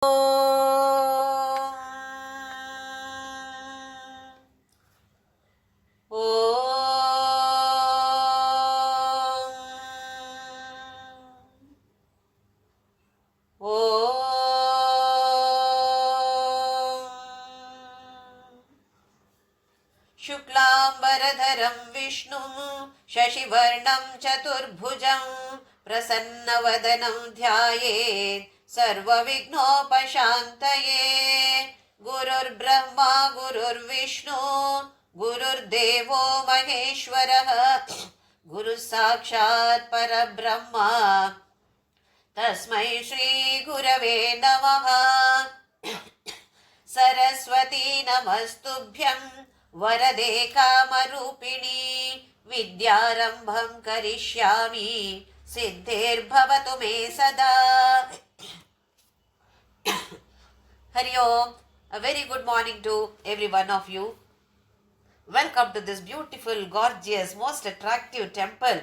शुक्लाम्बरधरं विष्णुं शशिवर्णं चतुर्भुजं प्रसन्नवदनं ध्यायेत् सर्वविघ्नोपशान्तये। गुरुर्ब्रह्मा गुरुर्विष्णु गुरुर्देवो महेश्वरः गुरुसाक्षात् परब्रह्म तस्मै श्रीगुरवे नमः। सरस्वती नमस्तुभ्यं वरदे कामरूपिणी विद्यारम्भं करिष्यामि सिद्धिर्भवतु मे सदा। Hari Om. A very good morning to every one of you. Welcome to this beautiful, gorgeous, most attractive temple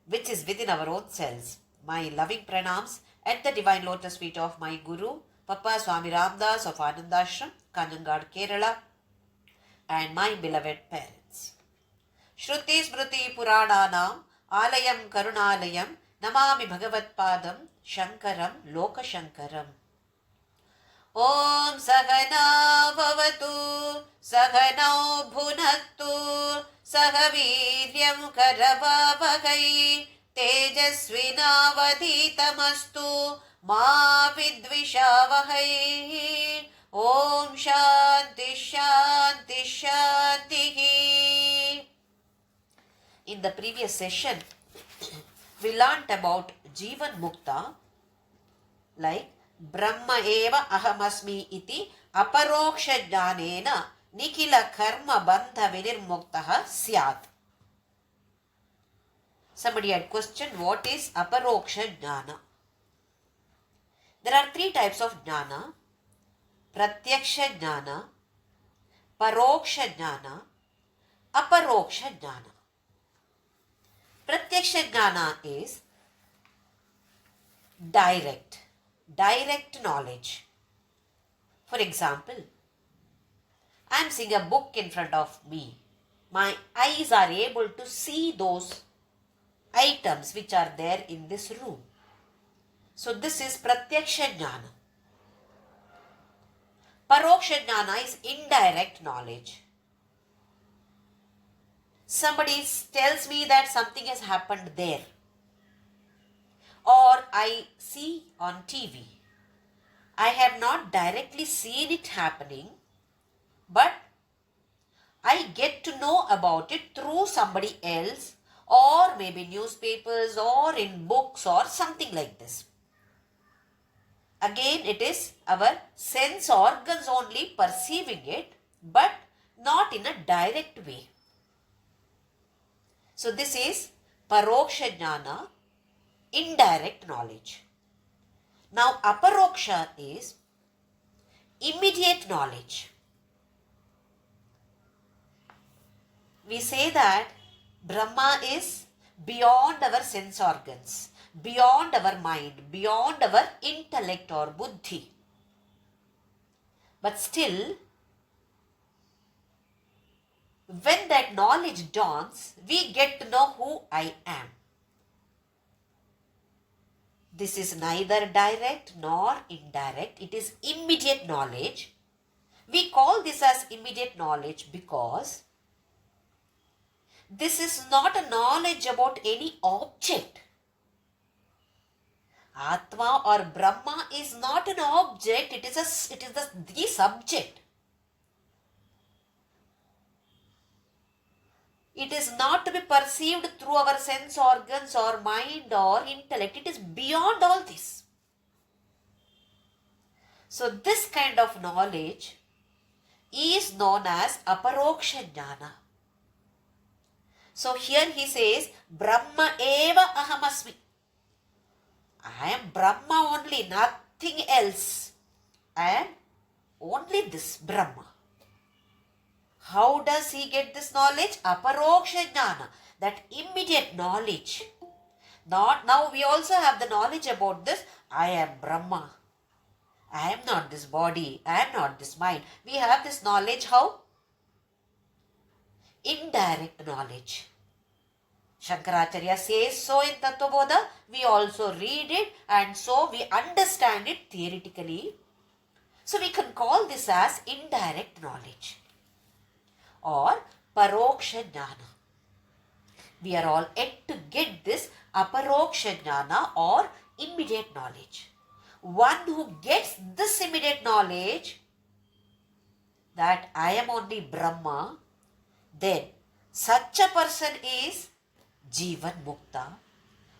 which is within our own selves. My loving pranams at the divine lotus feet of my Guru, Papa Swami Ramdas of Anandashram, Kanangad, Kerala, and my beloved parents. Shruti Smruti Purananam Alayam Karunalayam Namami Bhagavat Padam Shankaram Loka Shankaram. Om Sahana Bhavatu Sahanau Bhunattu Sahaviryam Karavavagai Tejasvinavadhitamastu Ma Vidvishavahai. Om Shanti Shanti Shanti. In the previous session, we learnt about Jivanmukta, like Brahma eva ahamasmi iti aparoksha jnanena nikila karma bandha vinirmuktaha syat. Somebody had questioned, what is aparoksha jnana? There are three types of jnana: pratyaksha jnana, paroksha jnana, aparoksha jnana. Pratyaksha jnana is direct knowledge. For example, I am seeing a book in front of me. My eyes are able to see those items which are there in this room. So this is pratyaksha jnana. Paroksha jnana is indirect knowledge. Somebody tells me that something has happened there, or I see on TV. I have not directly seen it happening, but I get to know about it through somebody else, or maybe newspapers or in books or something like this. Again, it is our sense organs only perceiving it, but not in a direct way. So this is paroksha jnana, indirect knowledge. Now aparoksha is immediate knowledge. We say that Brahma is beyond our sense organs, beyond our mind, beyond our intellect or buddhi. But still, when that knowledge dawns, we get to know who I am. This is neither direct nor indirect. It is immediate knowledge. We call this as immediate knowledge because this is not a knowledge about any object. Atma or Brahma is not an object. It is the subject. It is not to be perceived through our sense organs or mind or intellect. It is beyond all this. So this kind of knowledge is known as aparoksha jnana. So here he says, Brahma eva ahamasmi. I am Brahma only, nothing else. I am only this Brahma. How does he get this knowledge? Aparoksha jnana, that immediate knowledge. Now we also have the knowledge about this. I am Brahma. I am not this body, I am not this mind. We have this knowledge how? Indirect knowledge. Shankaracharya says so in Tattvabodha. We also read it and so we understand it theoretically. So we can call this as indirect knowledge or paroksha jnana. We are all yet to get this aparoksha jnana or immediate knowledge. One who gets this immediate knowledge that I am only Brahma, then such a person is Jivanmukta.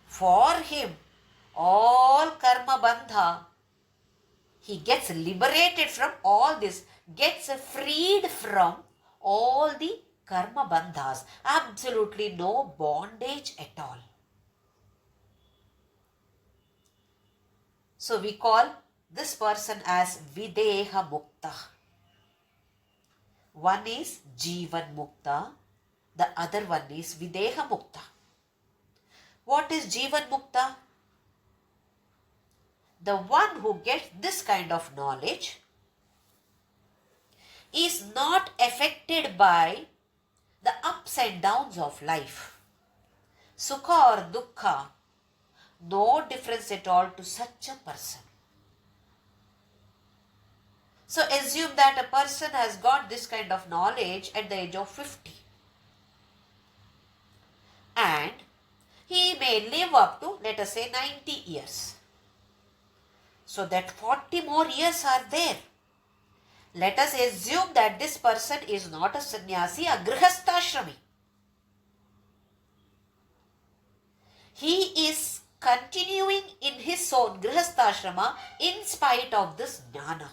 For him, all karma bandha, he gets liberated from all this, gets freed from all the karma bandhas. Absolutely no bondage at all. So we call this person as Videhamukta. One is Jivanmukta, the other one is Videhamukta. What is Jivanmukta? The one who gets this kind of knowledge is not affected by the ups and downs of life. Sukha or dukkha, no difference at all to such a person. So assume that a person has got this kind of knowledge at the age of 50. And he may live up to, let us say, 90 years. So that 40 more years are there. Let us assume that this person is not a sannyasi, a grihastha-ashrami. He is continuing in his own grihastha-ashrama in spite of this jnana.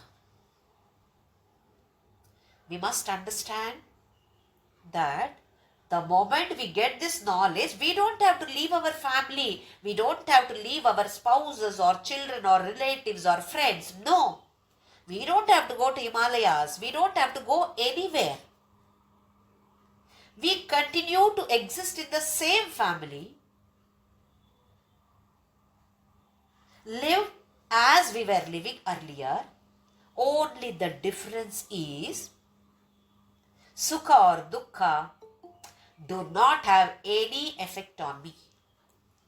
We must understand that the moment we get this knowledge, we don't have to leave our family. We don't have to leave our spouses or children or relatives or friends. No. We don't have to go to Himalayas. We don't have to go anywhere. We continue to exist in the same family. Live as we were living earlier. Only the difference is Sukha or Dukkha do not have any effect on me,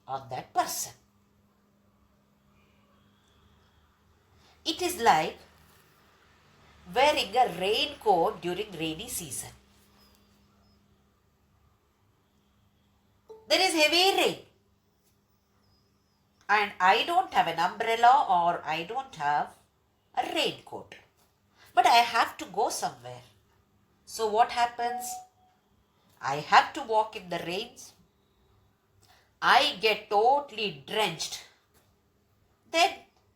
on that person. It is like wearing a raincoat during rainy season. There is heavy rain and I don't have an umbrella or I don't have a raincoat. But I have to go somewhere. So what happens? I have to walk in the rains. I get totally drenched. Then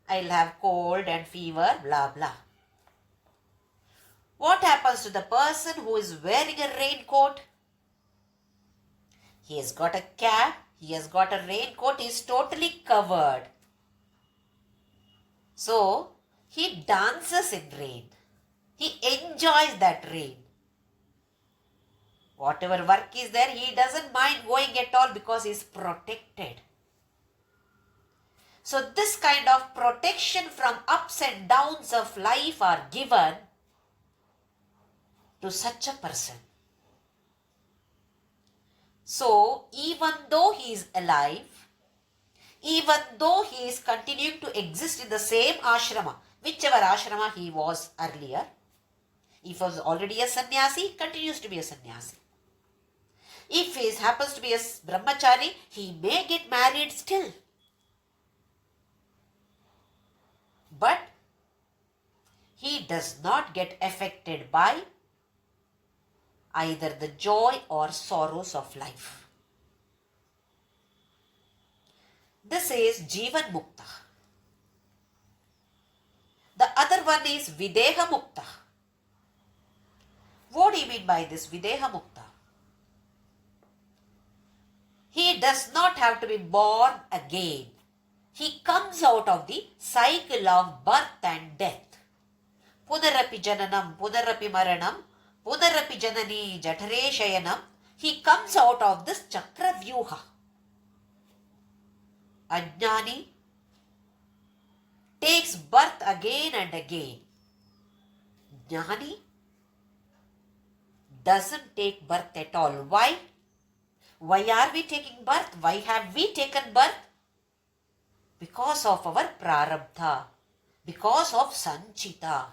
I'll have cold and fever, blah blah. What happens to the person who is wearing a raincoat? He has got a cap, he has got a raincoat, he is totally covered. So, he dances in rain. He enjoys that rain. Whatever work is there, he doesn't mind going at all because he is protected. So, this kind of protection from ups and downs of life are given to such a person. So, even though he is alive, even though he is continuing to exist in the same ashrama, whichever ashrama he was earlier, if he was already a sannyasi, he continues to be a sannyasi. If he happens to be a brahmachari, he may get married still. But he does not get affected by either the joy or sorrows of life. This is Jivanmukta. The other one is Videhamukta. What do you mean by this Videhamukta? He does not have to be born again. He comes out of the cycle of birth and death. Punarapi jananam, punarapi maranam, punarapi janani jathare shayanam. He comes out of this chakra vyuha. Ajnani takes birth again and again. Jnani doesn't take birth at all. Why? Why are we taking birth? Why have we taken birth? Because of our prarabdha, because of sanchita.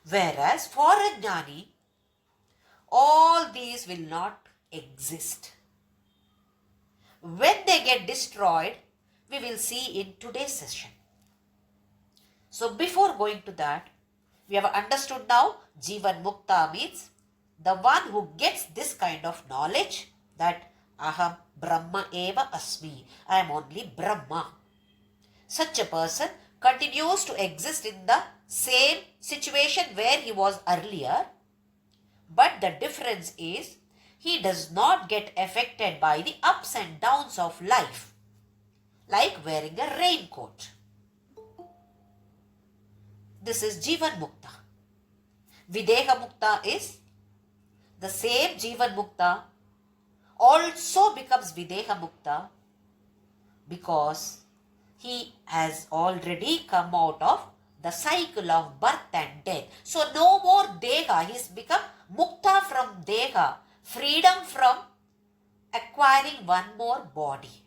Whereas for a jnani, all these will not exist. When they get destroyed, we will see in today's session. So before going to that, we have understood now Jivanmukta means the one who gets this kind of knowledge that Aham Brahma Eva Asmi, I am only Brahma. Such a person continues to exist in the same situation where he was earlier, but the difference is he does not get affected by the ups and downs of life, like wearing a raincoat. This is Jivanmukta. Videhamukta is the same Jivanmukta also becomes Videhamukta because he has already come out of the cycle of birth and death. So no more Deha. He has become Mukta from Deha. Freedom from acquiring one more body.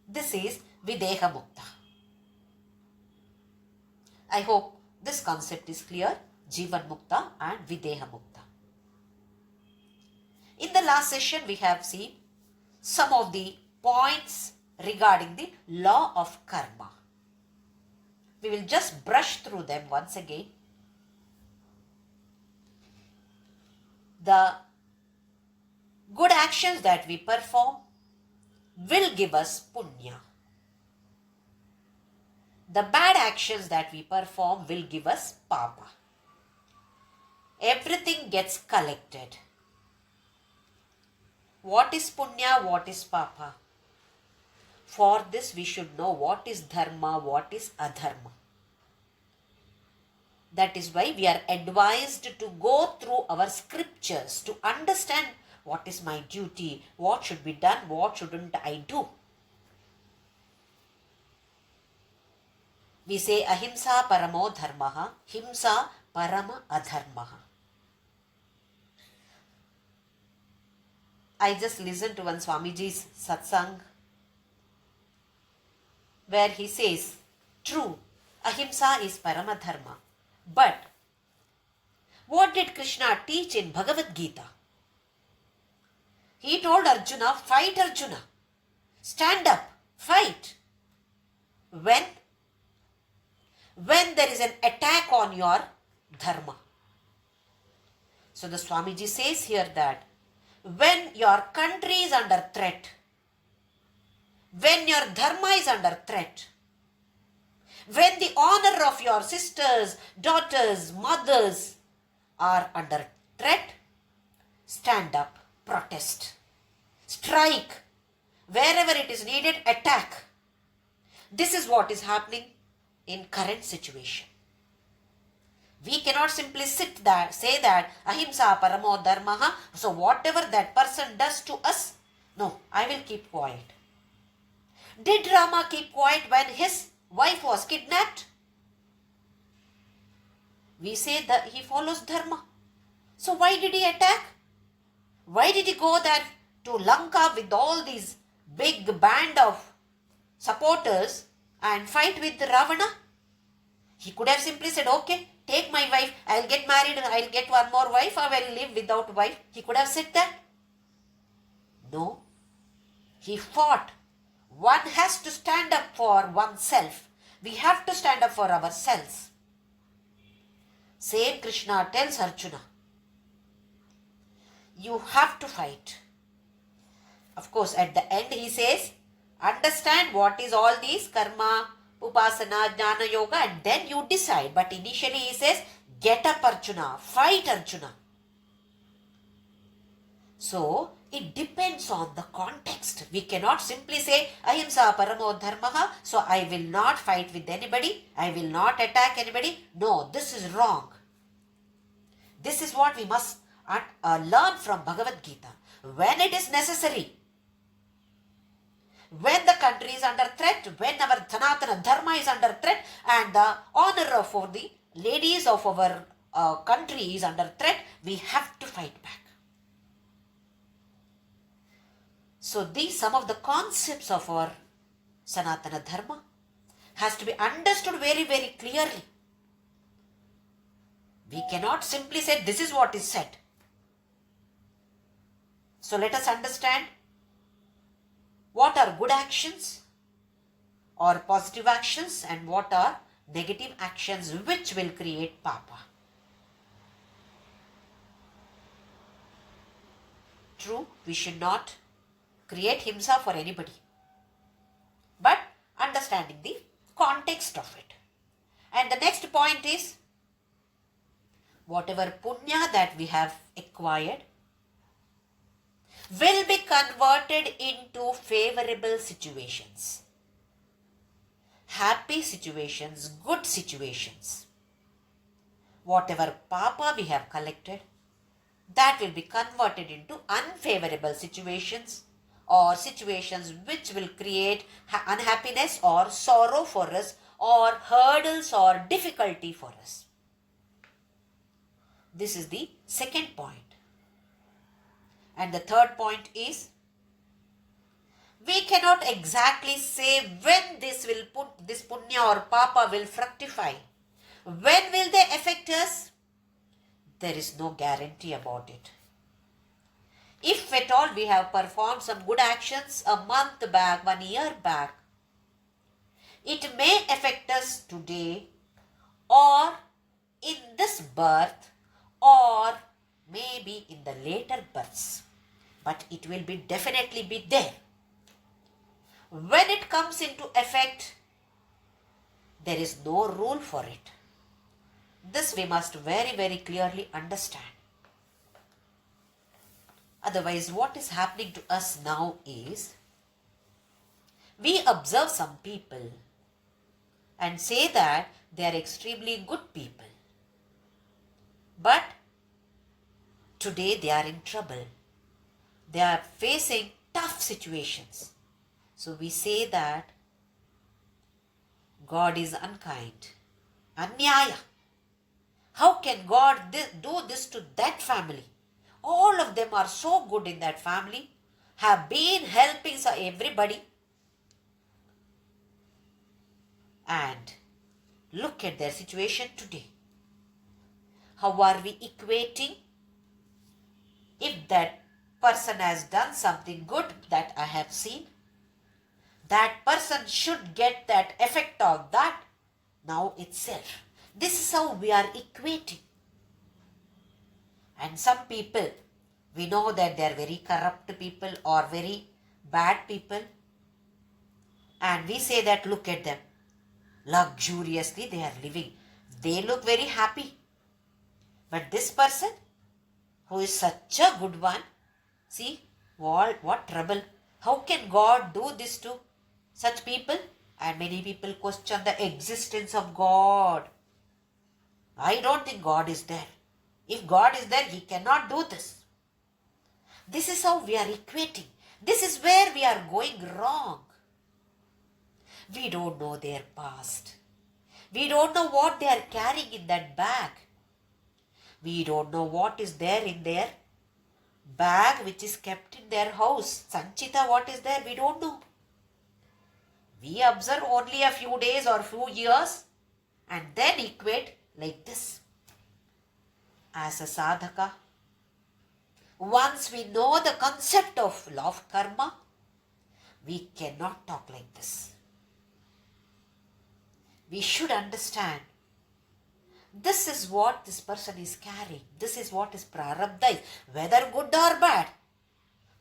This is Videhamukta. I hope this concept is clear. Jivanmukta and Videhamukta. In the last session, we have seen some of the points regarding the law of karma. We will just brush through them once again. The good actions that we perform will give us punya. The bad actions that we perform will give us papa. Everything gets collected. What is punya? What is papa? For this we should know what is dharma, what is adharma. That is why we are advised to go through our scriptures to understand what is my duty, what should be done, what shouldn't I do. We say ahimsa paramo dharmaha, himsa parama adharmaha. I just listened to one Swamiji's satsang where he says, true, ahimsa is parama dharma. But what did Krishna teach in Bhagavad Gita? He told Arjuna, fight Arjuna. Stand up, fight. When there is an attack on your dharma. So the Swamiji says here that when your country is under threat, when your dharma is under threat, when the honor of your sisters, daughters, mothers are under threat, stand up, protest, strike, wherever it is needed, attack. This is what is happening in current situation. We cannot simply sit there, say that ahimsa paramo dharmaha, so whatever that person does to us, no, I will keep quiet. Did Rama keep quiet when his wife was kidnapped? We say that he follows dharma. So why did he attack? Why did he go there to Lanka with all these big band of supporters and fight with Ravana? He could have simply said, okay, take my wife, I'll get married, I'll get one more wife, I will live without wife. He could have said that. No. He fought. One has to stand up for oneself. We have to stand up for ourselves. Same Krishna tells Arjuna, you have to fight. Of course, at the end he says, understand what is all these karma, upasana, jnana yoga, and then you decide. But initially he says, get up Arjuna, fight Arjuna. So, it depends on the context. We cannot simply say, ahimsa paramo dharmaha, so I will not fight with anybody, I will not attack anybody. No, this is wrong. This is what we must learn from Bhagavad Gita. When it is necessary, When the country is under threat, when our Sanatana Dharma is under threat, and the honor for the ladies of our country is under threat, we have to fight back. So these some of the concepts of our Sanatana Dharma has to be understood very, very clearly. We cannot simply say this is what is said. So let us understand what are good actions or positive actions and what are negative actions which will create papa. True, we should not create himsa for anybody, but understanding the context of it. And the next point is, whatever punya that we have acquired will be converted into favorable situations, happy situations, good situations. Whatever papa we have collected, that will be converted into unfavorable situations or situations which will create unhappiness or sorrow for us or hurdles or difficulty for us. This is the second point. And the third point is, we cannot exactly say when this punya or papa will fructify. When will they affect us? There is no guarantee about it. If at all we have performed some good actions a month back, 1 year back, it may affect us today or in this birth or maybe in the later births. But it will be definitely be there. When it comes into effect, there is no rule for it. This we must very, very clearly understand. Otherwise, what is happening to us now is, we observe some people and say that they are extremely good people. But today they are in trouble. They are facing tough situations. So we say that God is unkind, anyaya. How can God do this to that family? All of them are so good in that family, have been helping everybody. And look at their situation today. How are we equating? If that person has done something good that I have seen, that person should get that effect of that now itself. This is how we are equating. And some people, we know that they are very corrupt people or very bad people. And we say that look at them. Luxuriously they are living. They look very happy. But this person, who is such a good one, see, what trouble. How can God do this to such people? And many people question the existence of God. I don't think God is there. If God is there, He cannot do this. This is how we are equating. This is where we are going wrong. We don't know their past. We don't know what they are carrying in that bag. We don't know what is there in their bag which is kept in their house. Sanchita, what is there? We don't know. We observe only a few days or few years and then equate like this. As a sadhaka, once we know the concept of law of karma, we cannot talk like this. We should understand, this is what this person is carrying. This is what his prarabdha is, whether good or bad.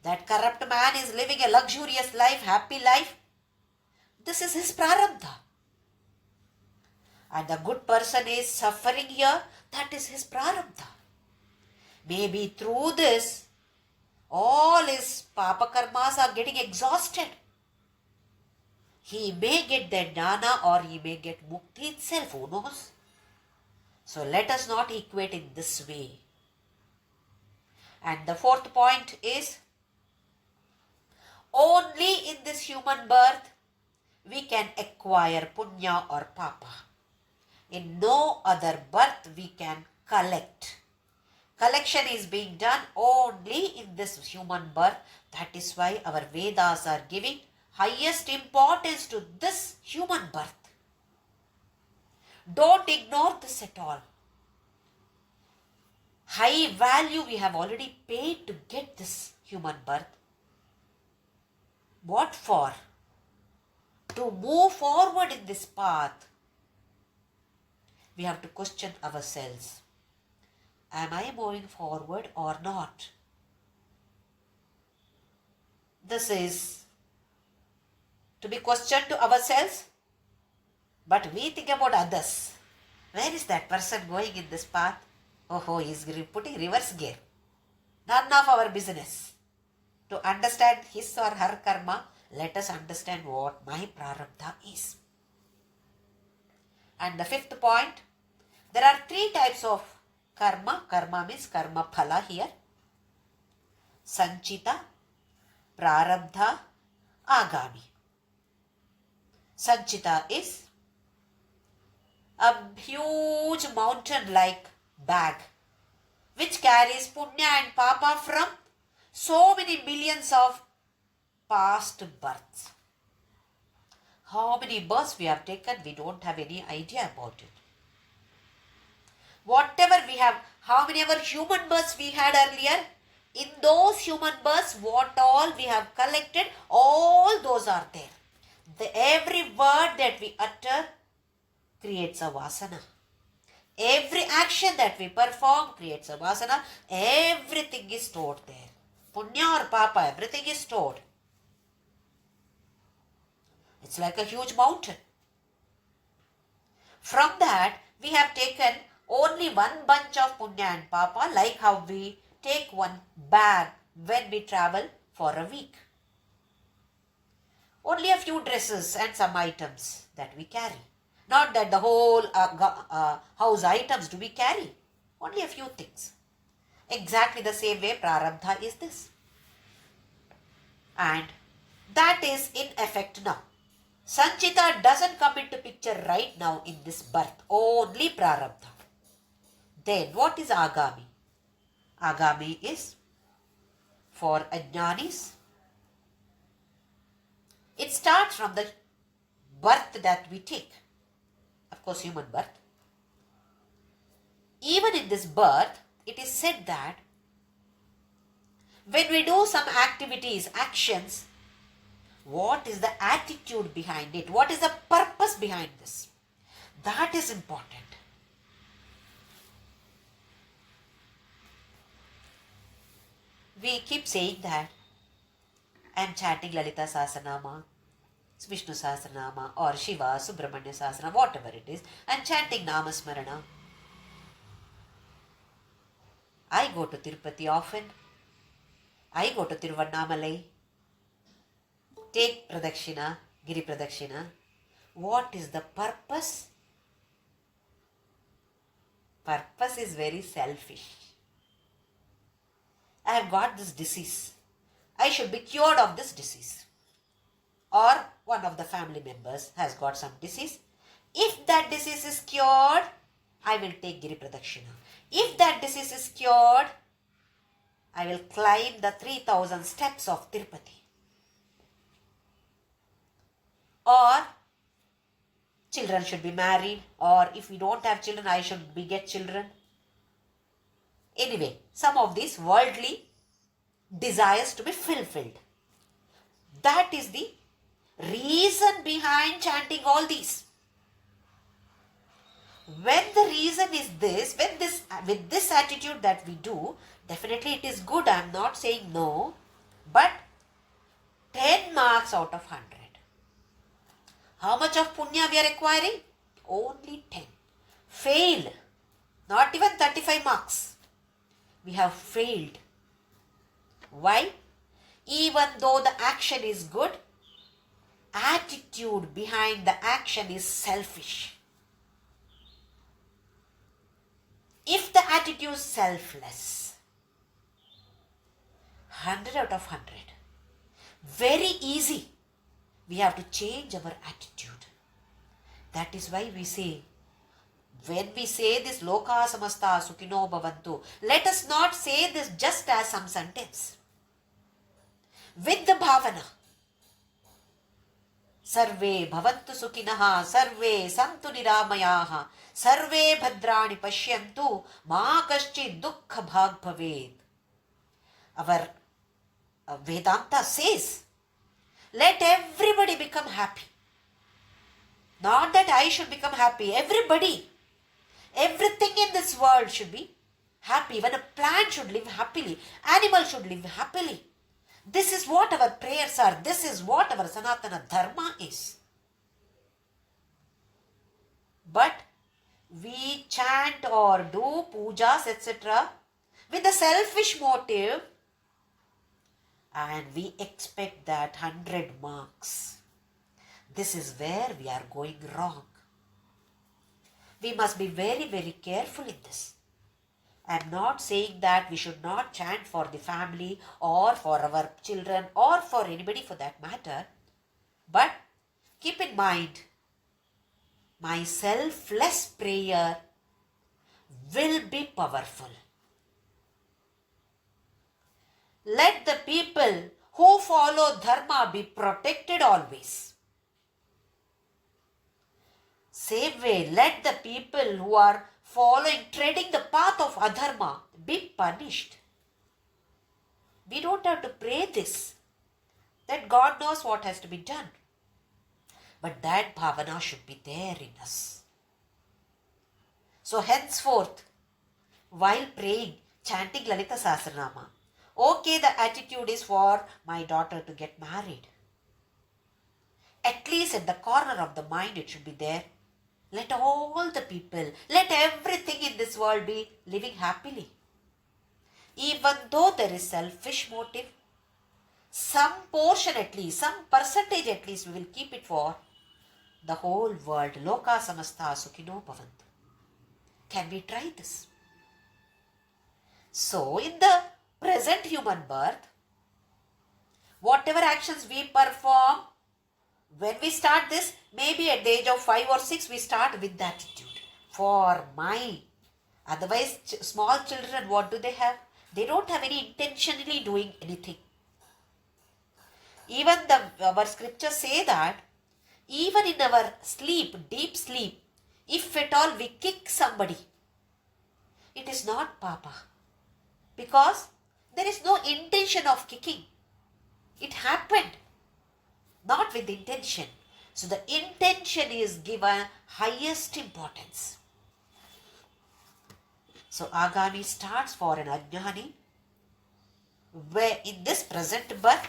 That corrupt man is living a luxurious life, happy life. This is his prarabdha. And the good person is suffering here, that is his prarabdha. Maybe through this, all his papa karmas are getting exhausted. He may get that jnana or he may get mukti itself, who knows? So let us not equate in this way. And the fourth point is, Only in this human birth we can acquire punya or papa. In no other birth we can collect. Collection is being done only in this human birth. That is why our Vedas are giving highest importance to this human birth. Don't ignore this at all. High value we have already paid to get this human birth. What for? To move forward in this path, we have to question ourselves. Am I moving forward or not? This is to be questioned to ourselves, but we think about others. Where is that person going in this path? Oh, he is putting reverse gear. None of our business. To understand his or her karma, let us understand what my prarabdha is. And the fifth point, there are three types of karma. Karma means karma phala here. Sanchita, prarabdha, agami. Sanchita is a huge mountain-like bag which carries punya and papa from so many millions of past births. How many births we have taken, we don't have any idea about it. Whatever we have, how many ever human births we had earlier, in those human births, what all we have collected, all those are there. Every word that we utter creates a vasana. Every action that we perform creates a vasana. Everything is stored there. Punya or papa, everything is stored. It's like a huge mountain. From that, we have taken only one bunch of punya and papa, like how we take one bag when we travel for a week. Only a few dresses and some items that we carry. Not that the whole house items do we carry. Only a few things. Exactly the same way prarabdha is this. And that is in effect now. Sanchita doesn't come into picture right now in this birth. Only prarabdha. Then what is agami? Agami is for ajnanis. It starts from the birth that we take. Of course, human birth. Even in this birth, it is said that when we do some activities, actions, what is the attitude behind it? What is the purpose behind this? That is important. We keep saying that I am chanting Lalita Sahasranama, Vishnu Sahasranama, or Shiva, Subramanya Sahasranama, whatever it is. I am chanting Namasmarana. I go to Tirupati often. I go to Tiruvannamalai. Take Pradakshina, Giri Pradakshina. What is the purpose? Purpose is very selfish. I have got this disease. I should be cured of this disease. Or one of the family members has got some disease. If that disease is cured, I will take Giri Pradakshina. If that disease is cured, I will climb the 3000 steps of Tirupati. Or children should be married. Or if we don't have children, I should beget children. Anyway, some of these worldly desires to be fulfilled. That is the reason behind chanting all these. When the reason is this, with this attitude that we do, definitely it is good. I am not saying no, but 10 marks out of 100. How much of punya we are acquiring? Only 10. Fail. Not even 35 marks. We have failed. Why? Even though the action is good, attitude behind the action is selfish. If the attitude is selfless, 100 out of 100. Very easy. We have to change our attitude. That is why we say, when we say this Loka Samasta Sukhino Bhavantu, let us not say this just as some sentence. With the bhavana, Sarve Bhavantu Sukhinaha, Sarve Santu Niramayaha, Sarve Bhadrani Pashyantu, Ma Kaschid Dukkha Bhag Bhaved. Our Vedanta says, let everybody become happy. Not that I should become happy. Everybody. Everything in this world should be happy. Even a plant should live happily. Animal should live happily. This is what our prayers are. This is what our Sanatana Dharma is. But we chant or do pujas, etc. with a selfish motive, and we expect that 100 marks. This is where we are going wrong. We must be very, very careful in this. I am not saying that we should not chant for the family or for our children or for anybody for that matter. But keep in mind, my selfless prayer will be powerful. Let the people who follow dharma be protected always. Same way, let the people who are treading the path of adharma be punished. We don't have to pray this. That God knows what has to be done. But that bhavana should be there in us. So henceforth, while praying, chanting Lalita Sahasranama, okay, the attitude is for my daughter to get married. At least at the corner of the mind it should be there. Let all the people, let everything in this world be living happily. Even though there is selfish motive, some portion at least, some percentage at least, we will keep it for the whole world. Loka samasta sukhino bhavantu. Can we try this? So, in the present human birth, whatever actions we perform, when we start this, maybe at the age of 5 or 6, we start with the attitude. For my. Otherwise, small children, what do they have? They don't have any intentionally doing anything. Even our scriptures say that, even in our sleep, deep sleep, if at all we kick somebody, it is not papa. Because there is no intention of kicking. It happened. Not with intention. So the intention is given highest importance. So Agami starts for an Ajnani, where in this present birth,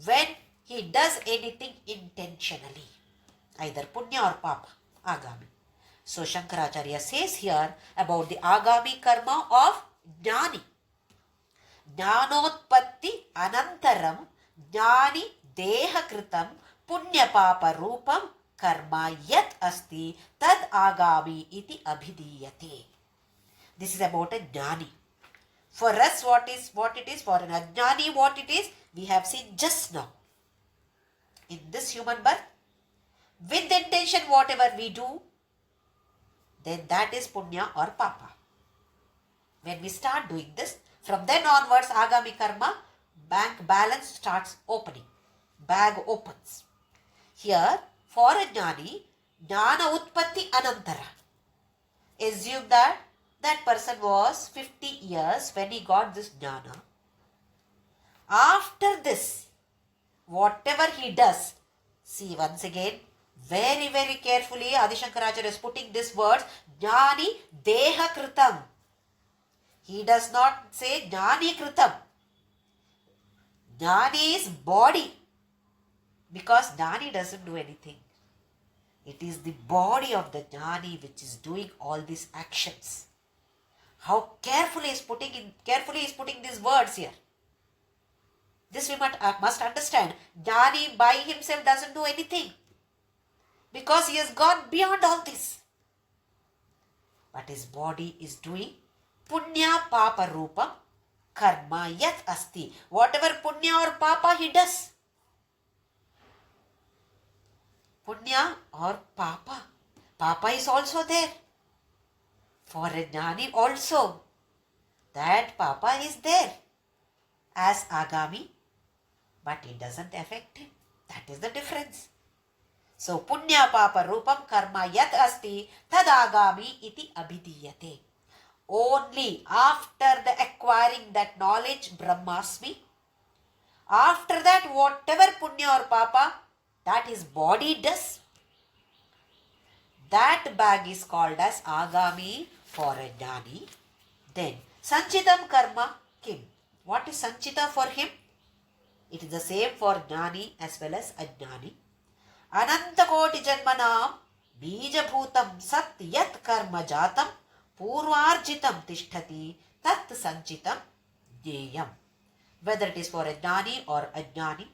when he does anything intentionally, either Punya or Papa, Agami. So Shankaracharya says here about the Agami karma of Jnani. Jnanotpatti anantaram Jnani deha kritam punya papa rupam karma yat asti tad agami iti abhidiyate. This is about a jnani. For us, what it is, for an ajnani, what it is, we have seen just now. In this human birth, with the intention whatever we do, then that is punya or papa. When we start doing this, from then onwards, agami karma, bank balance starts opening. Bag opens. Here, for a jnani, jnana utpatti anantara. Assume that person was 50 years when he got this jnana. After this, whatever he does, see once again, very, very carefully, Adi Shankaracharya is putting these words, jnani deha kritam. He does not say jnani kritam. Jnani is body. Because jnani doesn't do anything. It is the body of the jnani which is doing all these actions. How carefully is putting these words here. This we must understand. Jnani by himself doesn't do anything. Because he has gone beyond all this. But his body is doing punya papa rupam karma yat asti. Whatever punya or papa he does, Punya or Papa. Papa is also there. For a Jnani also, that Papa is there as Agami, but it doesn't affect him. That is the difference. So, Punya Papa Rupam Karma Yat Asti Tad Agami iti Abhidiyate. Only after the acquiring that knowledge, Brahmasmi, after that, whatever Punya or Papa that his body does, that bag is called as Agami for a Jnani. Then, Sanchitam Karma Kim. What is Sanchita for him? It is the same for Jnani as well as Ajnani. Anantakoti Janmanam Bijabhutam Sat Yat Karma Jatam Purvarjitam Tishtati Tat Sanchitam Jeyam. Whether it is for a Jnani or Ajnani,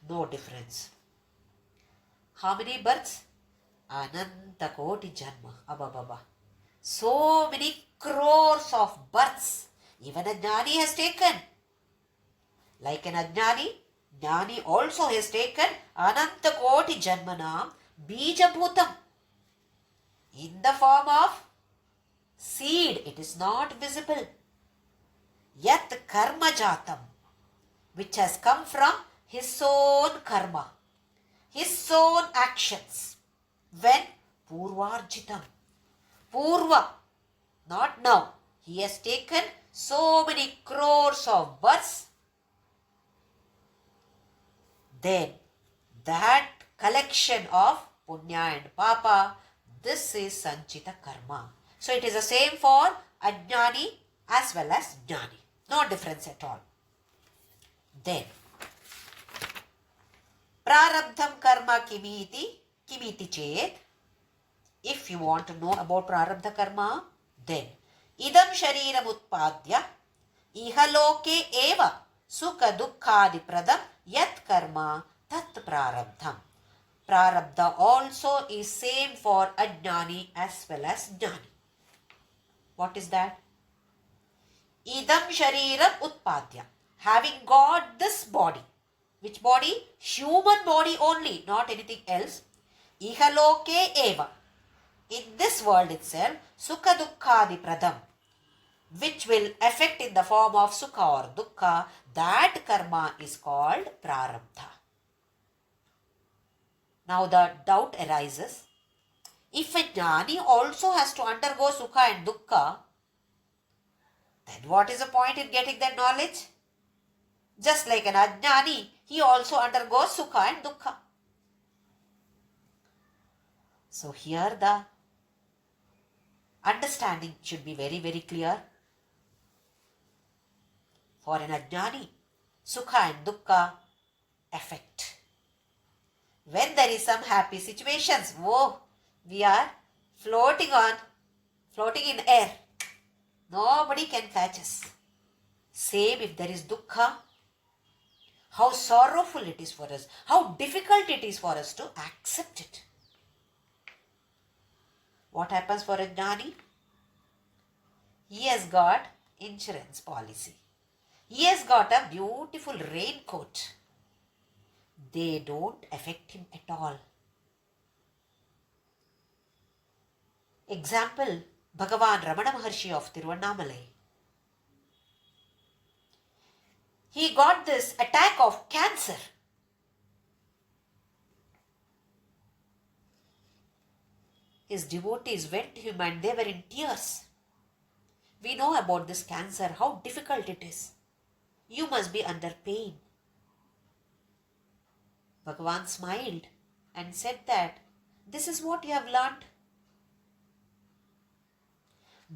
no difference. How many births? Anantakoti Janma. Abba. So many crores of births even a Jnani has taken. Like an Ajnani, Jnani also has taken Anantakoti Janmanam Bijabhutam in the form of seed. It is not visible. Yat Karma Jatam, which has come from his own karma, his own actions. When? Purvarjitam. Purva, not now. He has taken so many crores of births. Then that collection of Punya and Papa, this is Sanchita Karma. So it is the same for Ajnani as well as Jnani. No difference at all. Then, Prarabdham Karma Kimiti Chet. If you want to know about Prarabdha Karma, then Idam Shariram Utpadya Ihaloke Eva Sukha Dukkhadi Pradam Yat Karma Tat Prarabdham. Prarabdha also is same for Ajnani as well as Jnani. What is that? Idam Shariram Utpadya. Having got this body. Which body? Human body only, not anything else. Ihaloke Eva. In this world itself, Sukha Dukkhadi Pradam, which will affect in the form of Sukha or Dukkha, that karma is called Prarabdha. Now the doubt arises, if a Jnani also has to undergo Sukha and Dukkha, then what is the point in getting that knowledge? Just like an Ajnani, he also undergoes Sukha and Dukkha. So here the understanding should be very, very clear. For an Ajnani, Sukha and Dukkha affect. When there is some happy situations, we are floating in air. Nobody can catch us. Same if there is Dukkha, how sorrowful it is for us, how difficult it is for us to accept it. What happens for a Jnani? He has got insurance policy. He has got a beautiful raincoat. They don't affect him at all. Example, Bhagavan Ramana Maharshi of Tiruvannamalai. He got this attack of cancer. His devotees went to him and they were in tears. We know about this cancer, how difficult it is. You must be under pain. Bhagavan smiled and said that this is what you have learnt.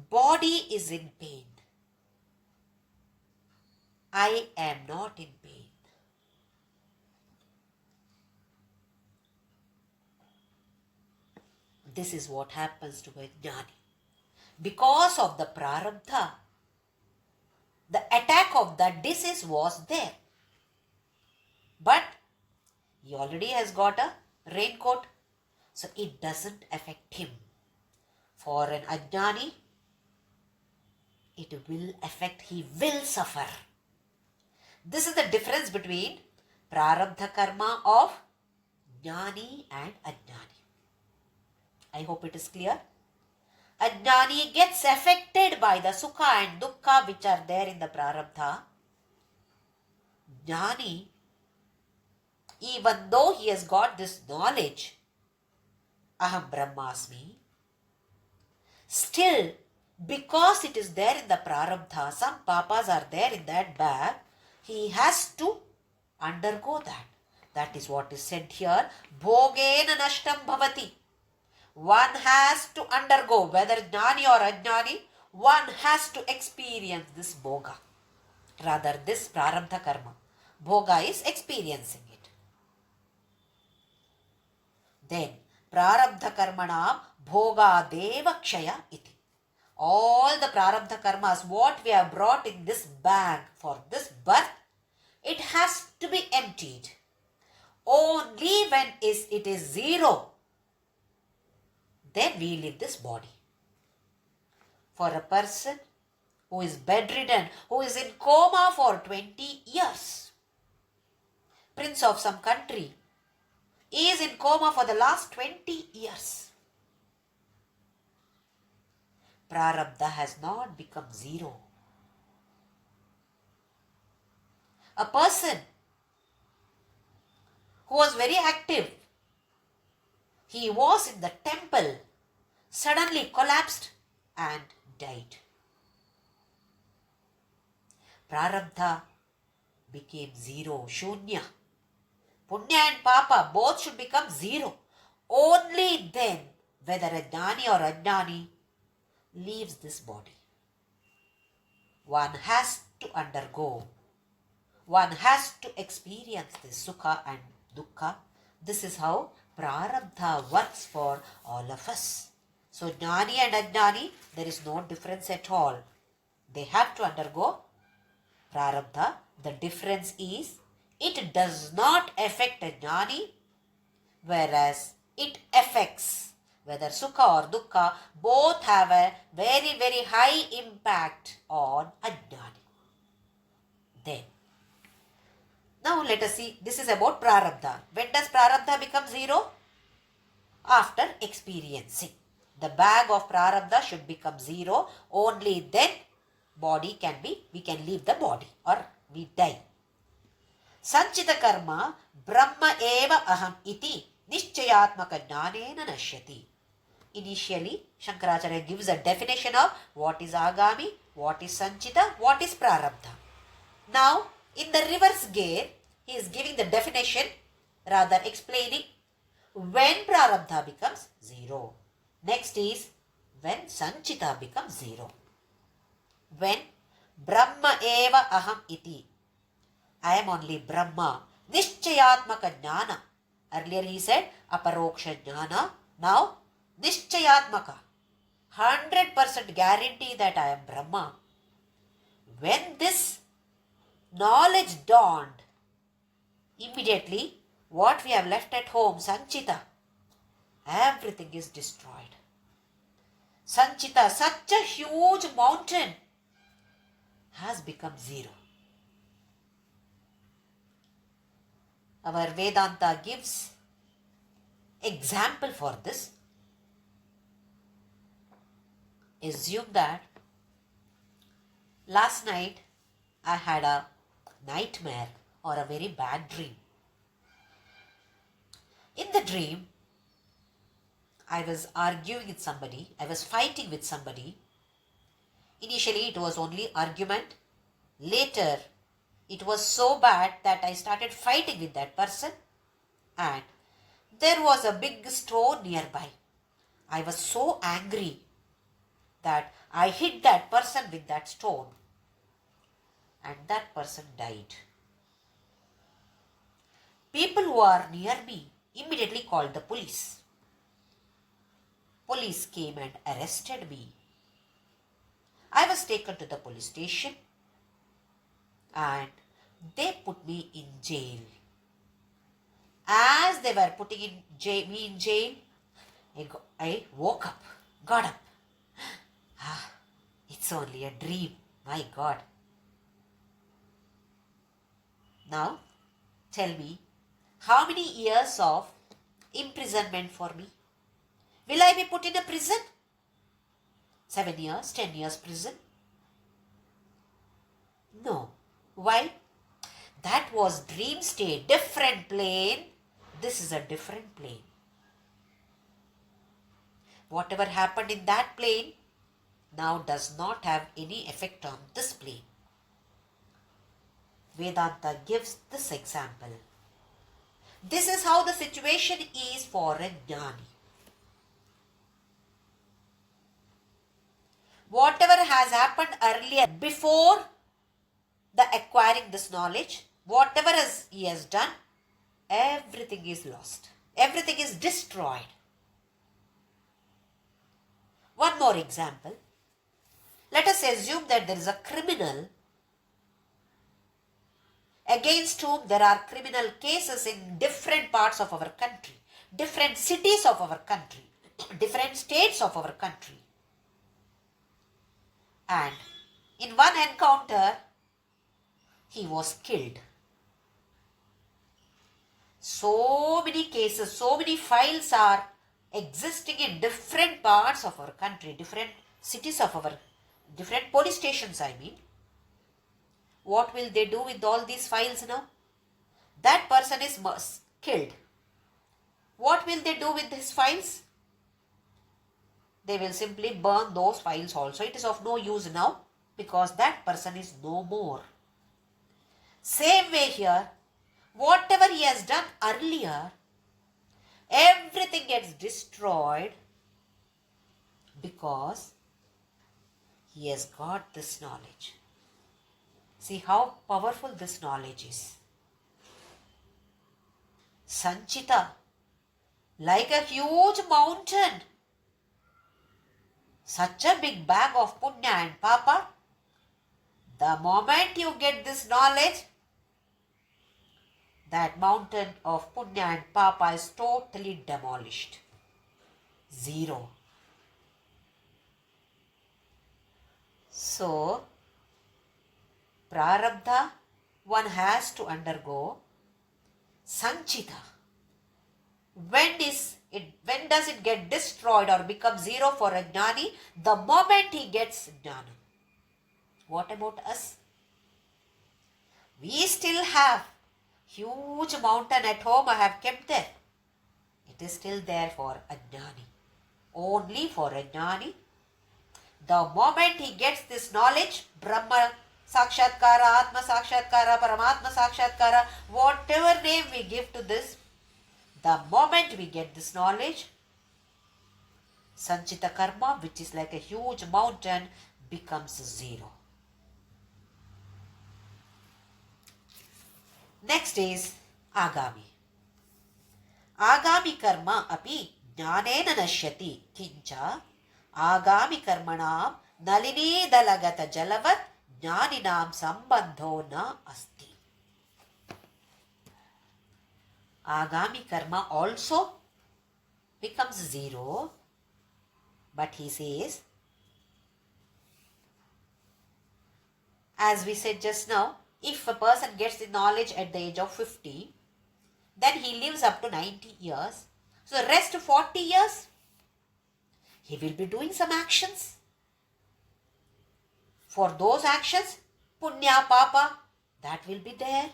Body is in pain. I am not in pain. This is what happens to a Jnani. Because of the Prarabdha, the attack of the disease was there. But he already has got a raincoat, so it doesn't affect him. For an Ajnani, it will affect, he will suffer. This is the difference between Prarabdha karma of Jnani and Ajnani. I hope it is clear. Ajnani gets affected by the sukha and dukkha which are there in the prarabdha. Jnani, even though he has got this knowledge, Aham Brahmasmi, still, because it is there in the prarabdha, some papas are there in that bag, he has to undergo that. That is what is said here. Bhogena nashtam bhavati. One has to undergo, whether jnani or ajnani, one has to experience this bhoga. Rather, this prarabdha karma. Bhoga is experiencing it. Then, prarabdha karmanam bhoga deva kshaya iti. All the prarabdha karmas, what we have brought in this bag for this birth, it has to be emptied. Only when it is zero, then we leave this body. For a person who is bedridden, who is in coma for 20 years, prince of some country, is in coma for the last 20 years. Prarabdha has not become zero. A person who was very active, he was in the temple, suddenly collapsed and died. Prarabdha became zero, shunya. Punya and papa both should become zero. Only then, whether a jnani or ajnani leaves this body. One has to undergo. One has to experience this sukha and dukkha. This is how prarabdha works for all of us. So jnani and ajnani, there is no difference at all. They have to undergo prarabdha. The difference is, it does not affect a jnani, whereas it affects, whether sukha or dukkha, both have a very, very high impact on ajnani. Then, now let us see, this is about prarabdha. When does prarabdha become zero? After experiencing. The bag of prarabdha should become zero. Only then we can leave the body or we die. Sanchita karma brahma eva aham iti nischayatmaka jnanena nashyati. Initially, Shankaracharya gives a definition of what is agami, what is sanchita, what is prarabdha. Now, in the reverse gear, he is giving the definition, rather explaining when prarabdha becomes zero. Next is when sanchita becomes zero. When brahma eva aham iti, I am only Brahma. Nischayatmaka jnana. Earlier he said aparoksha jnana. Now nischayatmaka. 100% guarantee that I am Brahma. When this knowledge dawned, immediately what we have left at home, Sanchita, everything is destroyed. Sanchita, such a huge mountain, has become zero. Our Vedanta gives example for this. Assume that last night I had a nightmare or a very bad dream. In the dream, I was arguing with somebody, I was fighting with somebody. Initially it was only argument. Later it was so bad that I started fighting with that person and there was a big stone nearby. I was so angry that I hit that person with that stone and that person died. People who are near me immediately called the police. Police came and arrested me. I was taken to the police station and they put me in jail. As they were putting me in jail, I woke up, got up. It's only a dream, my God. Now, tell me, how many years of imprisonment for me? Will I be put in a prison? 7 years, 10 years prison? No. Why? That was dream state, different plane. This is a different plane. Whatever happened in that plane now does not have any effect on this plane. Vedanta gives this example. This is how the situation is for a jnani. Whatever has happened earlier, before the acquiring this knowledge, whatever he has done, everything is lost. Everything is destroyed. One more example. Let us assume that there is a criminal against whom there are criminal cases in different parts of our country, different cities of our country, different states of our country. And in one encounter, he was killed. So many cases, so many files are existing in different parts of our country, different cities of our, different police stations, I mean. What will they do with all these files now? That person is killed. What will they do with his files? They will simply burn those files also. It is of no use now because that person is no more. Same way here, whatever he has done earlier, everything gets destroyed because he has got this knowledge. See how powerful this knowledge is. Sanchita, like a huge mountain, such a big bag of punya and papa. The moment you get this knowledge, that mountain of punya and papa is totally demolished. Zero. So, prarabdha one has to undergo. Sanchita. When does it get destroyed or become zero for a jnani? The moment he gets jnana. What about us? We still have huge mountain at home I have kept there. It is still there for a jnani. Only for a jnani. The moment he gets this knowledge, Brahma Sakshatkara, Atma Sakshatkara, Paramatma Sakshatkara, whatever name we give to this, the moment we get this knowledge, Sanchita Karma, which is like a huge mountain, becomes zero. Next is Agami. Agami karma api jnanena nashyati kincha agami karmanam nalini dalagata jalavat jnaninam sambandho na asti. Agami karma also becomes zero, but he says, as we said just now, if a person gets the knowledge at the age of 50, then he lives up to 90 years. So the rest 40 years, he will be doing some actions. For those actions, punya, papa, that will be there.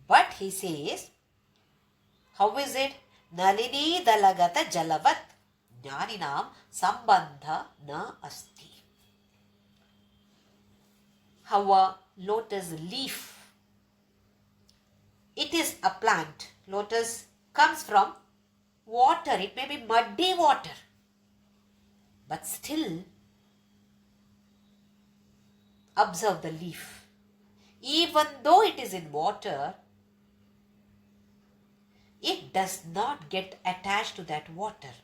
But he says, how is it? Nalini dalagata jalavat jnaninam sambandha na asti. How a lotus leaf. It is a plant. Lotus comes from water. It may be muddy water. But still, observe the leaf. Even though it is in water, it does not get attached to that water.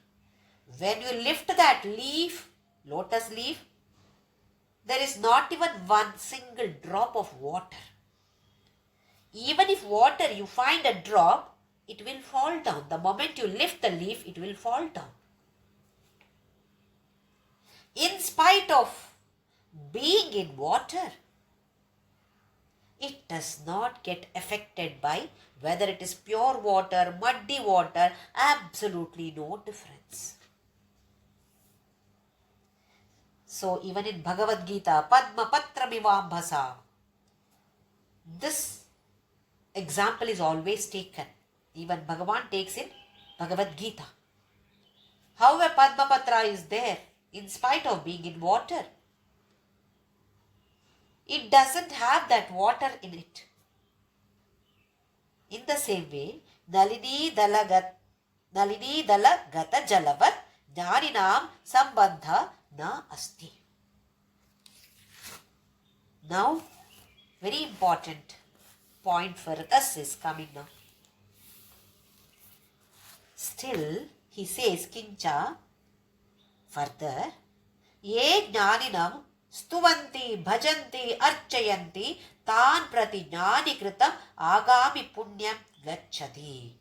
When you lift that leaf, lotus leaf, there is not even one single drop of water. Even if water you find a drop, it will fall down. The moment you lift the leaf, it will fall down. In spite of being in water, it does not get affected by whether it is pure water, muddy water, absolutely no difference. So even in Bhagavad Gita, Padma Patramivambhasa, this example is always taken. Even Bhagavan takes in Bhagavad Gita. How a Padma Patra is there in spite of being in water. It doesn't have that water in it. In the same way, Nalini Dala Gata Jalavat Jnaninam Sambandha Na Asti. Now, very important point for us is coming now. Still, he says, Kincha, further, Ye Jnaninam Stuvanti Bhajanti Archayanti Tan Prati Jnani Kritam Agami Punyam Gachati.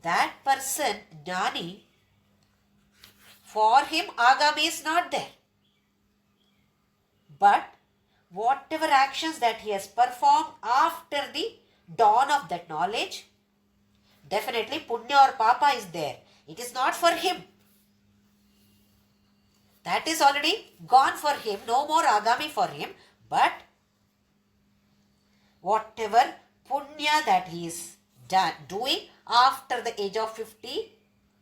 That person, Jnani, for him Agami is not there. But whatever actions that he has performed after the dawn of that knowledge, definitely Punya or Papa is there. It is not for him. That is already gone for him. No more Agami for him. But whatever Punya that he is doing after the age of 50,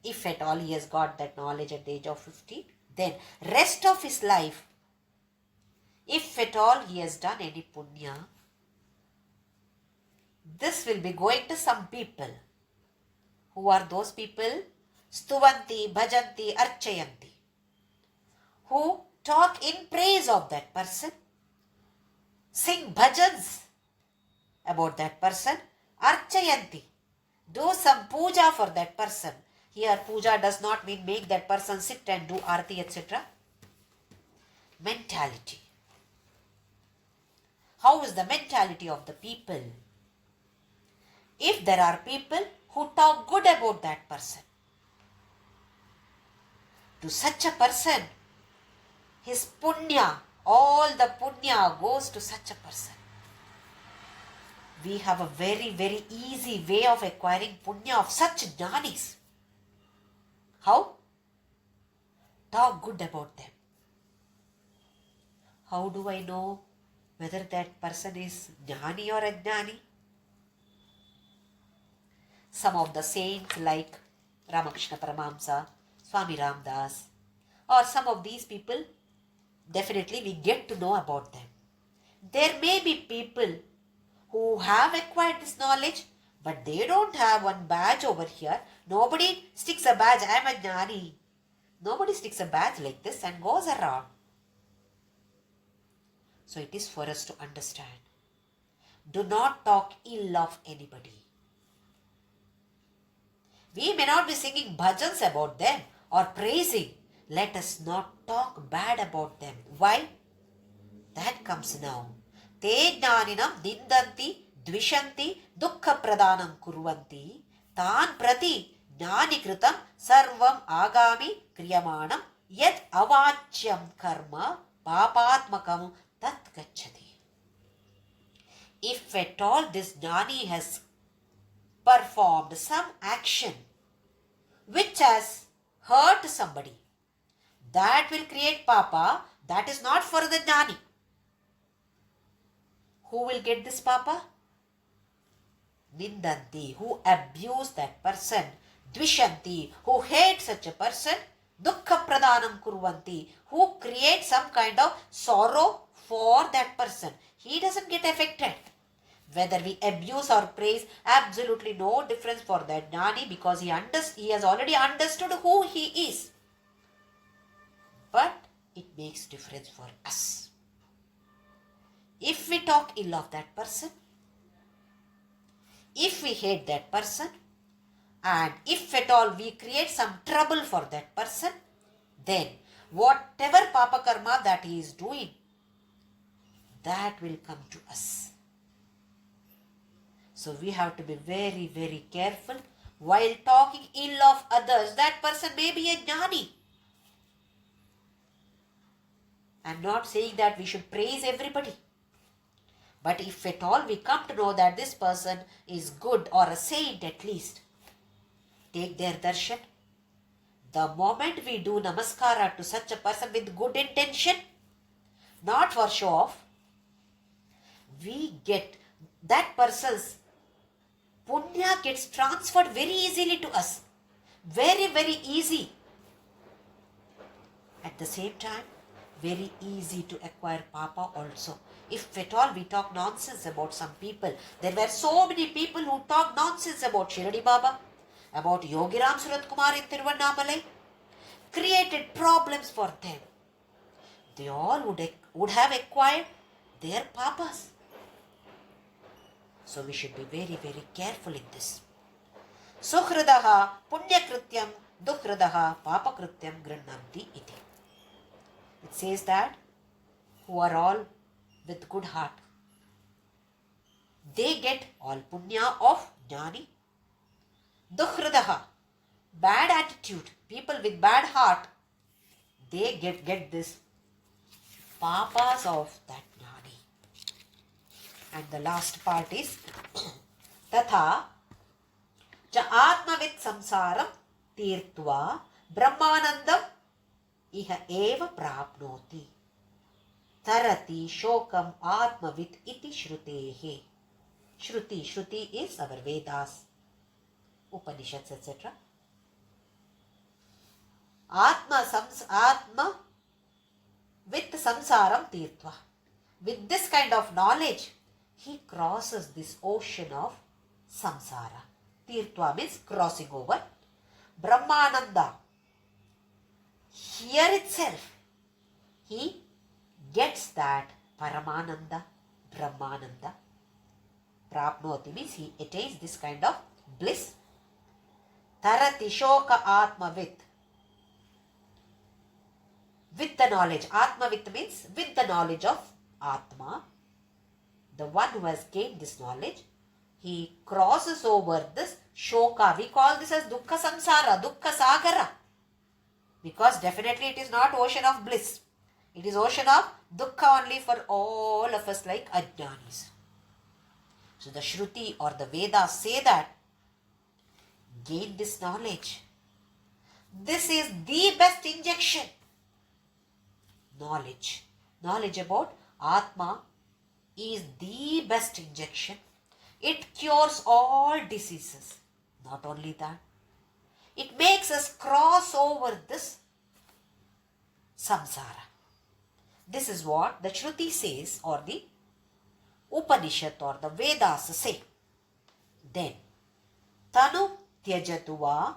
if at all he has got that knowledge at the age of 50, then rest of his life, if at all he has done any Punya, this will be going to some people. Who are those people? Stuvanti, Bhajanti, Archayanti. Who talk in praise of that person, sing bhajans about that person, Archayanti, do some puja for that person. Here puja does not mean make that person sit and do arti, etc. Mentality. How is the mentality of the people? If there are people who talk good about that person, to such a person, his punya, all the punya goes to such a person. We have a very, very easy way of acquiring punya of such jnanis. How? Talk good about them. How do I know whether that person is jnani or ajnani? Some of the saints like Ramakrishna Paramahamsa, Swami Ramdas, or some of these people, definitely we get to know about them. There may be people who have acquired this knowledge, but they don't have one badge over here. Nobody sticks a badge, I am a jnani. Nobody sticks a badge like this and goes around. So it is for us to understand. Do not talk ill of anybody. We may not be singing bhajans about them or praising. Let us not talk bad about them. Why? That comes now. Te jnaninam dindanti dvishanti dukkha pradanam kurvanti tan prati jnani kritam sarvam agami kriyamanam yad avachyam karma papatmakam tat gacchati. If at all this jnani has performed some action which has hurt somebody, that will create papa. That is not for the jnani. Who will get this papa? Nindanti, who abuse that person. Dvishanti, who hate such a person. Dukkha pradanam kurvanti, who create some kind of sorrow for that person. He doesn't get affected. Whether we abuse or praise, absolutely no difference for that jnani, because he has already understood who he is. But it makes difference for us. If we talk ill of that person, if we hate that person, and if at all we create some trouble for that person, then whatever papa karma that he is doing, that will come to us. So we have to be very, very careful while talking ill of others. That person may be a jnani. I am not saying that we should praise everybody. But if at all we come to know that this person is good or a saint at least, take their darshan. The moment we do namaskara to such a person with good intention, not for show off, we get that person's punya gets transferred very easily to us. Very, very easy. At the same time, very easy to acquire papa also. If at all we talk nonsense about some people, there were so many people who talk nonsense about Shirdi Baba, about Yogiram Surat Kumar in Tiruvannamalai, created problems for them. They all would have acquired their papas. So we should be very, very careful in this. Suhridaha punyakrityam duhridaha papakrityam grananti iti. It says that who are all with good heart, they get all punya of jnani. Duhridaha, bad attitude, people with bad heart, they get this papas of that jnani. And the last part is Tatha cha atmavit samsaram tirtva brahmanandam iha eva prapnoti tarati shokam atmavit iti shrutehe. Shruti is our Vedas, Upanishads, etc. Atma with samsaram tirtva. With this kind of knowledge, he crosses this ocean of samsara. Tirtva means crossing over. Brahmananda, here itself, he gets that Paramananda, Brahmananda. Prapnoti means he attains this kind of bliss. Tarati shoka atmavit. With the knowledge. Atmavit means with the knowledge of Atma. The one who has gained this knowledge, he crosses over this shoka. We call this as dukkha samsara, dukkha sagara. Because definitely it is not ocean of bliss. It is ocean of dukkha only for all of us like ajnanis. So the Shruti or the Vedas say that gain this knowledge. This is the best injection. Knowledge. Knowledge about Atma is the best injection. It cures all diseases. Not only that, it makes us cross over this samsara. This is what the Shruti says, or the Upanishad or the Vedas say. Then, Tanu tyajatuva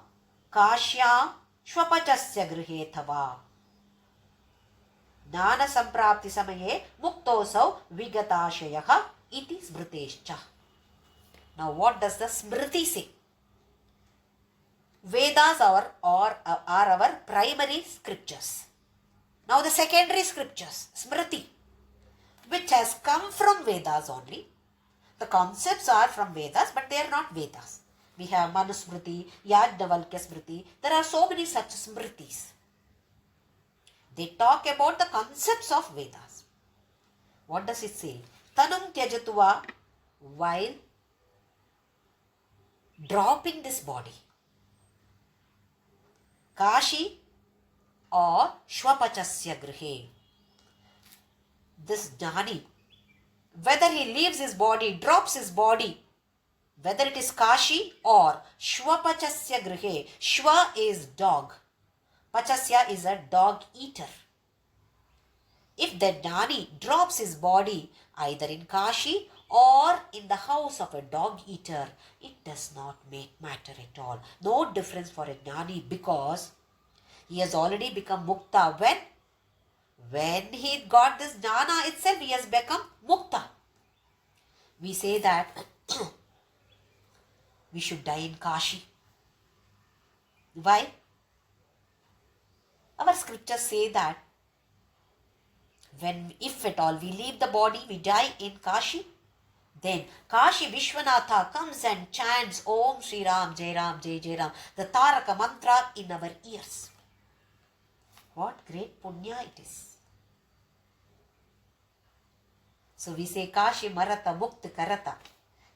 kashya shvapachasya grihetava Nana samprapti samaye muktosau vigatashayaha iti smritescha. Now what does the Smriti say? Vedas are our primary scriptures. Now the secondary scriptures, Smriti, which has come from Vedas only. The concepts are from Vedas, but they are not Vedas. We have Manusmriti, Yajnavalkya Smriti. There are so many such Smritis. They talk about the concepts of Vedas. What does it say? Tanum tyajatuva, while dropping this body. Kashi or Shvapachasya Grihe. This jnani, whether he leaves his body, drops his body, whether it is Kashi or Shvapachasya Grihe. Shva is dog. Pachasya is a dog eater. If the jnani drops his body either in Kashi or in the house of a dog eater, it does not make matter at all. No difference for a jnani, because he has already become mukta. When he got this jnana itself, he has become mukta. We say that we should die in Kashi. Why? Our scriptures say that if at all we leave the body, we die in Kashi, then Kashi Vishwanatha comes and chants Om Sri Ram, Jai Ram, Jai Jai Ram, the Taraka mantra in our ears. What great punya it is. So we say Kashi Marata Mukta Karata.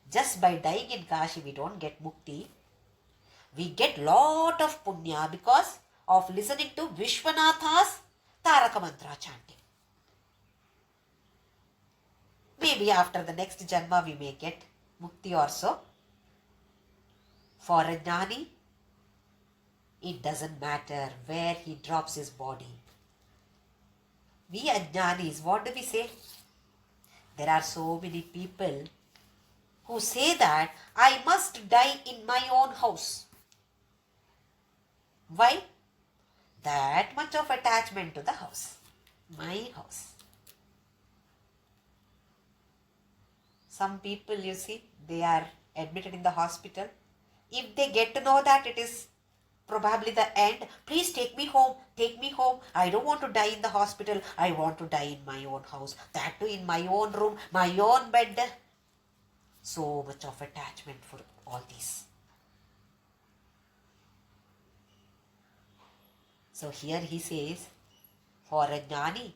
Just by dying in Kashi we don't get mukti. We get lot of punya because of listening to Vishwanatha's Taraka Mantra chanting. Maybe after the next Janma we may get mukti also. For a jnani, it doesn't matter where he drops his body. We ajnanis, what do we say? There are so many people who say that I must die in my own house. Why? That much of attachment to the house. My house. Some people, you see, they are admitted in the hospital. If they get to know that it is probably the end, please take me home, I don't want to die in the hospital, I want to die in my own house, that too in my own room, my own bed. So much of attachment for all these. So here he says, for a jnani,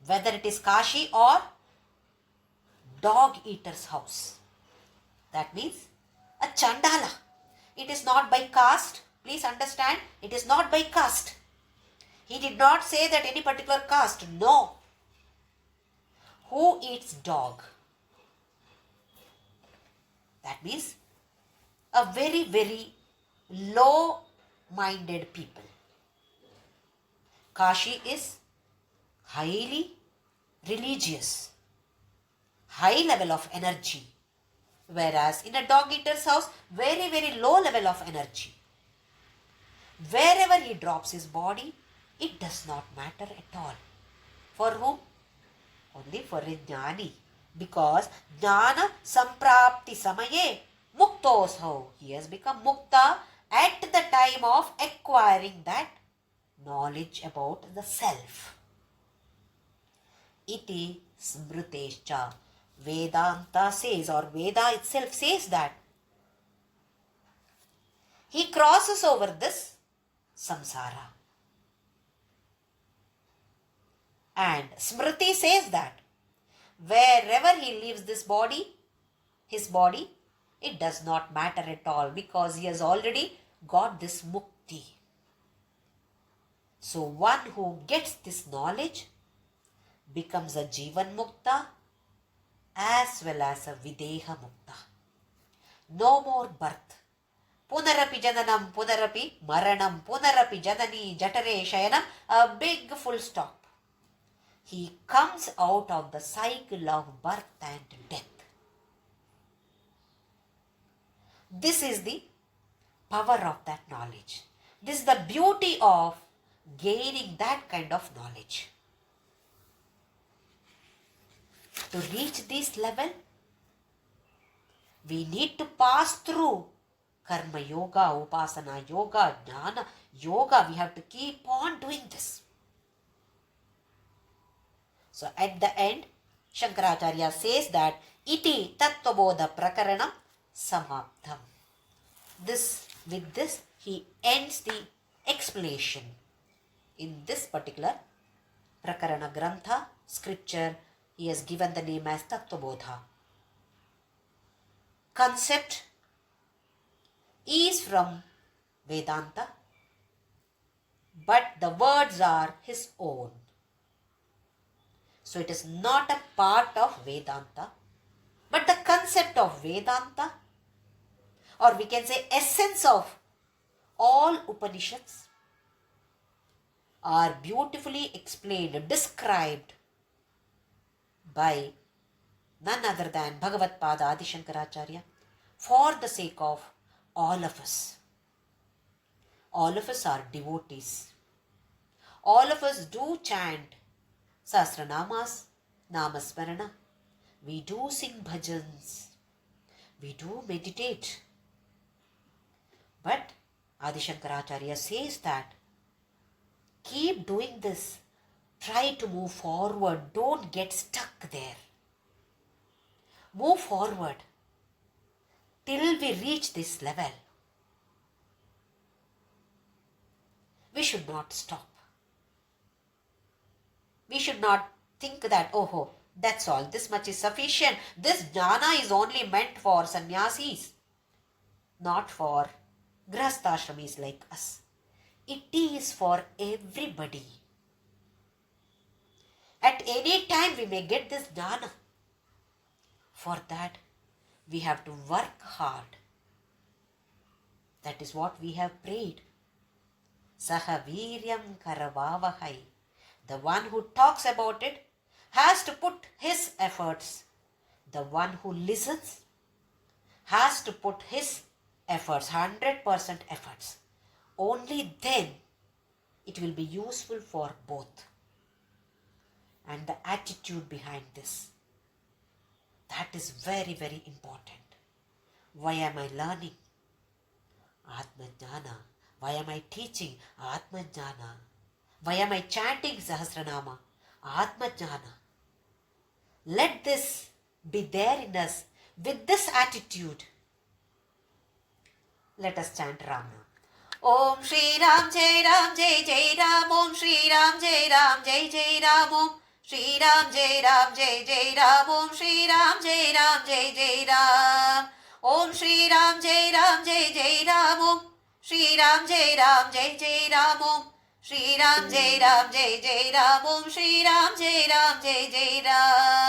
whether it is Kashi or dog eater's house, that means a Chandala. It is not by caste. Please understand, it is not by caste. He did not say that any particular caste. No. Who eats dog? That means a very, very low-minded people. Kashi is highly religious, high level of energy. Whereas in a dog eater's house, very, very low level of energy. Wherever he drops his body, it does not matter at all. For whom? Only for a jnani. Because jnana samprapti samaye muktosho. He has become mukta at the time of acquiring that knowledge about the self. Iti smrutescha. Vedanta says, or Veda itself says that he crosses over this samsara. And Smriti says that wherever he leaves this body, his body, it does not matter at all because he has already got this mukti. So one who gets this knowledge becomes a Jivanmukta as well as a Videhamukta. No more birth. Punarapi jananam, punarapi maranam, punarapi janani, jatare shayanam, a big full stop. He comes out of the cycle of birth and death. This is the power of that knowledge. This is the beauty of gaining that kind of knowledge. To reach this level, we need to pass through karma yoga, upasana yoga, jnana yoga. We have to keep on doing this. So at the end, Shankaracharya says that iti Tattvabodha prakaranam samaptam. With this, he ends the explanation in this particular prakarana grantha, scripture. He has given the name as Tattvabodha. Concept is from Vedanta, but the words are his own. So it is not a part of Vedanta, but the concept of Vedanta, or we can say essence of all Upanishads, are beautifully explained, described by none other than Bhagavatpada Adi Shankaracharya for the sake of all of us. All of us are devotees. All of us do chant Sahasranamas, Namasmarana. We do sing bhajans. We do meditate. But Adi Shankaracharya says that keep doing this. Try to move forward. Don't get stuck there. Move forward till we reach this level. We should not stop. We should not think that, oh, That's all. This much is sufficient. This jnana is only meant for sannyasis, not for grahasthashramis like us. It is for everybody. At any time we may get this jnana. For that, we have to work hard. That is what we have prayed. Saha Viryam Karavavahai. The one who talks about it has to put his efforts. The one who listens has to put his efforts, 100% efforts. Only then it will be useful for both. And the attitude behind this, that is very, very important. Why am I learning? Atma Jnana. Why am I teaching? Atma Jnana. Why am I chanting Sahasranama? Atma Jnana. Let this be there in us with this attitude. Let us chant Rama. Om Shri Ram Jai Ram Jai Jai Ram. Om Shri Ram Jai Ram Jai Jai Ram. Om Shri Ram Jai Ram Jai Jai Ram. Om Shri Ram Jai Ram Jai Jai Ram. Om Shri Ram Jai Ram Jai Jai Ram. Om Shri Ram Jai Ram Jai Jai Ram. Om Shri Ram Jai Ram Jai Jai Ram. Om Shri Ram Jai Ram Jai Jai Ram.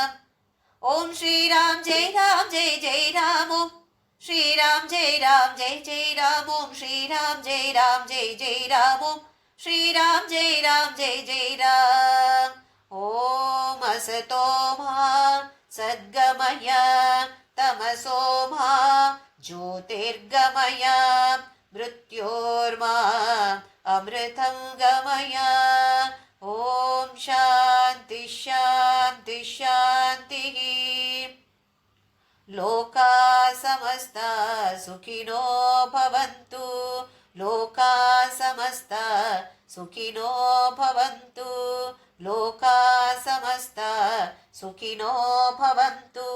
Om Shri Ram Jai Ram Jai Jai Ram. Om Shri Ram Jai Ram Jai Jai Ram. Om Shri Ram Jai Ram Jai Jai Ram. Om Shri Ram Jai Ram Jai Jai Ram. Om Asato Ma Sadgamaya Tamaso Ma Jyotirgamaya Mrityorma Amritam Gamaya. Om Shanti Shanti Shanti. Loka samasta sukhino bhavantu. Loka samasta sukhino bhavantu. Loka samasta sukhino bhavantu.